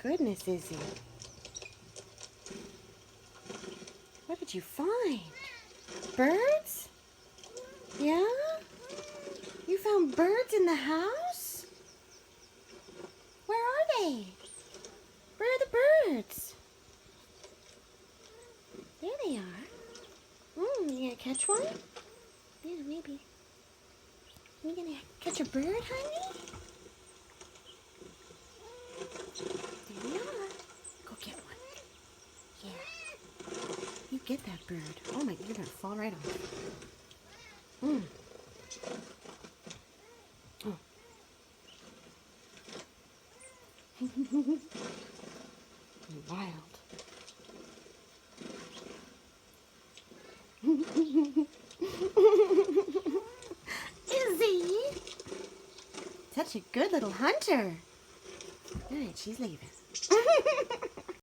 goodness, Izzy. What did you find? Birds? Yeah? You found birds in the house? Where are they? Where are the birds? There they are. You gonna catch one? Yeah, maybe. You gonna catch a bird, honey? There you are. Go get one. Yeah. You get that bird. Oh my, you're gonna fall right off. Oh. Wild. Izzy! Such a good little hunter. Alright, she's leaving.